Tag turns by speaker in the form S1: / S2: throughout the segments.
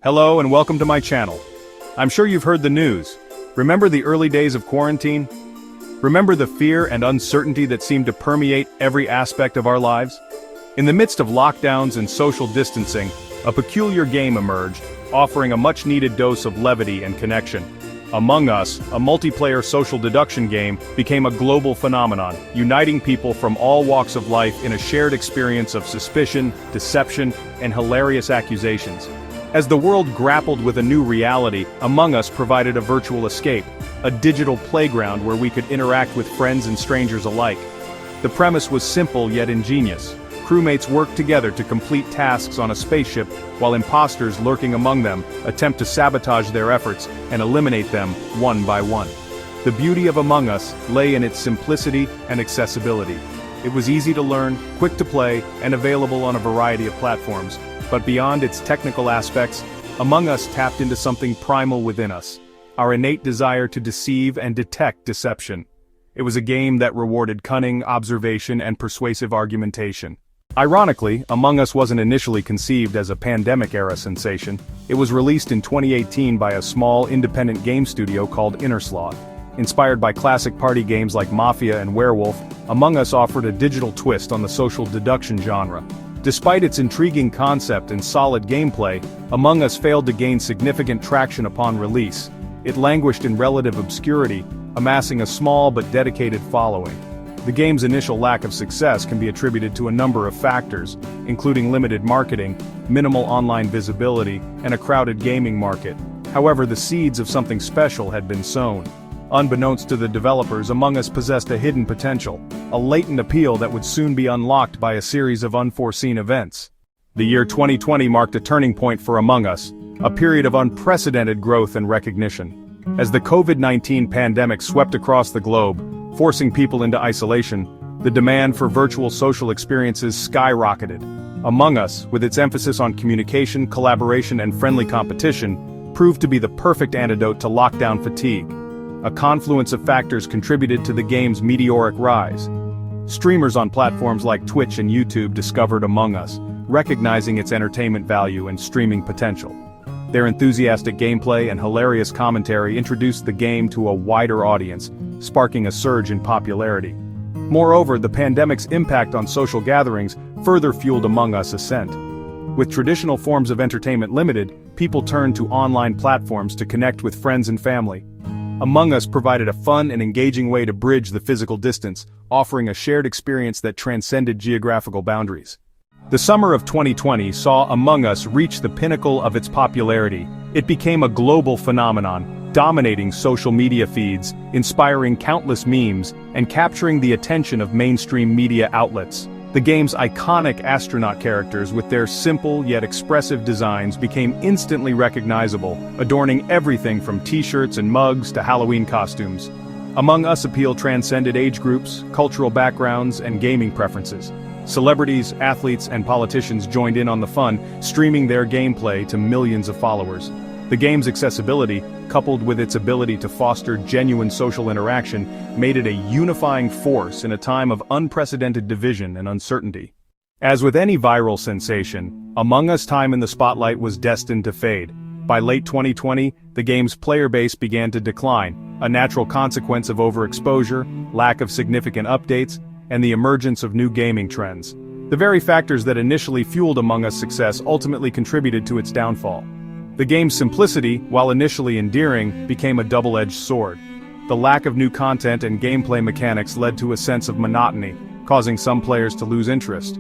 S1: Hello and welcome to my channel. I'm sure you've heard the news. Remember the early days of quarantine? Remember the fear and uncertainty that seemed to permeate every aspect of our lives? In the midst of lockdowns and social distancing, a peculiar game emerged, offering a much-needed dose of levity and connection. Among Us, a multiplayer social deduction game, became a global phenomenon, uniting people from all walks of life in a shared experience of suspicion, deception, and hilarious accusations. As the world grappled with a new reality, Among Us provided a virtual escape, a digital playground where we could interact with friends and strangers alike. The premise was simple yet ingenious. Crewmates worked together to complete tasks on a spaceship, while imposters lurking among them attempt to sabotage their efforts and eliminate them one by one. The beauty of Among Us lay in its simplicity and accessibility. It was easy to learn, quick to play, and available on a variety of platforms. But beyond its technical aspects, Among Us tapped into something primal within us, our innate desire to deceive and detect deception. It was a game that rewarded cunning, observation, and persuasive argumentation. Ironically, Among Us wasn't initially conceived as a pandemic-era sensation. It was released in 2018 by a small, independent game studio called Sloth. Inspired by classic party games like Mafia and Werewolf, Among Us offered a digital twist on the social deduction genre. Despite its intriguing concept and solid gameplay, Among Us failed to gain significant traction upon release. It languished in relative obscurity, amassing a small but dedicated following. The game's initial lack of success can be attributed to a number of factors, including limited marketing, minimal online visibility, and a crowded gaming market. However, the seeds of something special had been sown. Unbeknownst to the developers, Among Us possessed a hidden potential, a latent appeal that would soon be unlocked by a series of unforeseen events. The year 2020 marked a turning point for Among Us, a period of unprecedented growth and recognition. As the COVID-19 pandemic swept across the globe, forcing people into isolation, the demand for virtual social experiences skyrocketed. Among Us, with its emphasis on communication, collaboration, and friendly competition, proved to be the perfect antidote to lockdown fatigue. A confluence of factors contributed to the game's meteoric rise. Streamers on platforms like Twitch and YouTube discovered Among Us, recognizing its entertainment value and streaming potential. Their enthusiastic gameplay and hilarious commentary introduced the game to a wider audience, sparking a surge in popularity. Moreover, the pandemic's impact on social gatherings further fueled Among Us' ascent. With traditional forms of entertainment limited, people turned to online platforms to connect with friends and family. Among Us provided a fun and engaging way to bridge the physical distance, offering a shared experience that transcended geographical boundaries. The summer of 2020 saw Among Us reach the pinnacle of its popularity. It became a global phenomenon, dominating social media feeds, inspiring countless memes, and capturing the attention of mainstream media outlets. The game's iconic astronaut characters, with their simple yet expressive designs, became instantly recognizable, adorning everything from t-shirts and mugs to Halloween costumes. Among Us appeal transcended age groups, cultural backgrounds, and gaming preferences. Celebrities, athletes, and politicians joined in on the fun, streaming their gameplay to millions of followers. The game's accessibility, coupled with its ability to foster genuine social interaction, made it a unifying force in a time of unprecedented division and uncertainty. As with any viral sensation, Among Us' time in the spotlight was destined to fade. By late 2020, the game's player base began to decline, a natural consequence of overexposure, lack of significant updates, and the emergence of new gaming trends. The very factors that initially fueled Among Us' success ultimately contributed to its downfall. The game's simplicity, while initially endearing, became a double-edged sword. The lack of new content and gameplay mechanics led to a sense of monotony, causing some players to lose interest.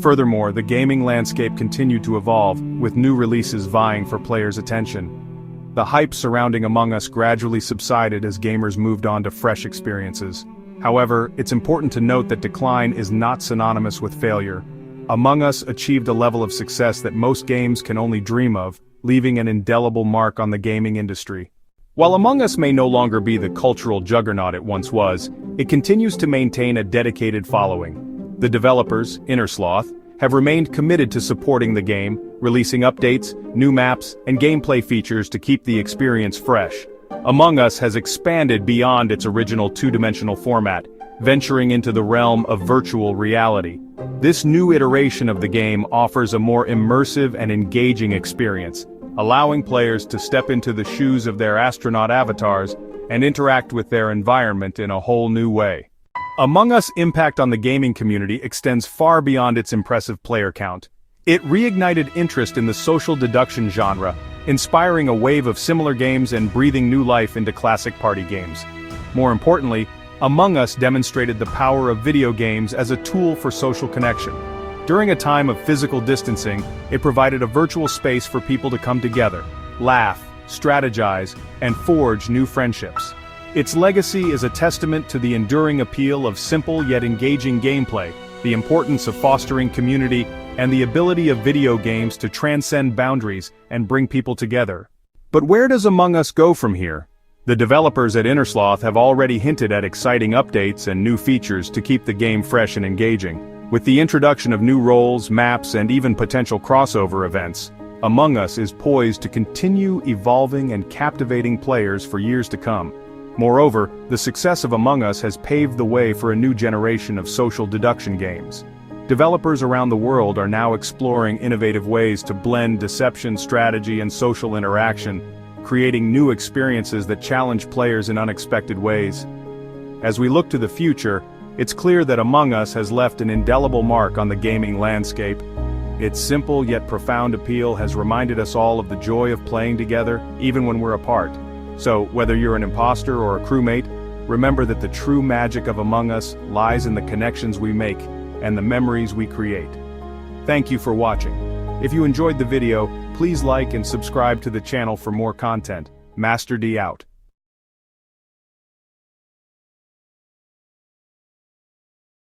S1: Furthermore, the gaming landscape continued to evolve, with new releases vying for players' attention. The hype surrounding Among Us gradually subsided as gamers moved on to fresh experiences. However, it's important to note that decline is not synonymous with failure. Among Us achieved a level of success that most games can only dream of, leaving an indelible mark on the gaming industry. While Among Us may no longer be the cultural juggernaut it once was, it continues to maintain a dedicated following. The developers, Sloth, have remained committed to supporting the game, releasing updates, new maps, and gameplay features to keep the experience fresh. Among Us has expanded beyond its original two-dimensional format, venturing into the realm of virtual reality. This new iteration of the game offers a more immersive and engaging experience, allowing players to step into the shoes of their astronaut avatars and interact with their environment in a whole new way. Among Us' impact on the gaming community extends far beyond its impressive player count. It reignited interest in the social deduction genre, inspiring a wave of similar games and breathing new life into classic party games. More importantly, Among Us demonstrated the power of video games as a tool for social connection. During a time of physical distancing, it provided a virtual space for people to come together, laugh, strategize, and forge new friendships. Its legacy is a testament to the enduring appeal of simple yet engaging gameplay, the importance of fostering community, and the ability of video games to transcend boundaries and bring people together. But where does Among Us go from here? The developers at Innersloth have already hinted at exciting updates and new features to keep the game fresh and engaging. With the introduction of new roles, maps, and even potential crossover events, Among Us is poised to continue evolving and captivating players for years to come. Moreover, the success of Among Us has paved the way for a new generation of social deduction games. Developers around the world are now exploring innovative ways to blend deception, strategy, and social interaction, creating new experiences that challenge players in unexpected ways. As we look to the future, it's clear that Among Us has left an indelible mark on the gaming landscape. Its simple yet profound appeal has reminded us all of the joy of playing together, even when we're apart. So, whether you're an imposter or a crewmate, remember that the true magic of Among Us lies in the connections we make and the memories we create. Thank you for watching. If you enjoyed the video, please like and subscribe to the channel for more content. Master D out.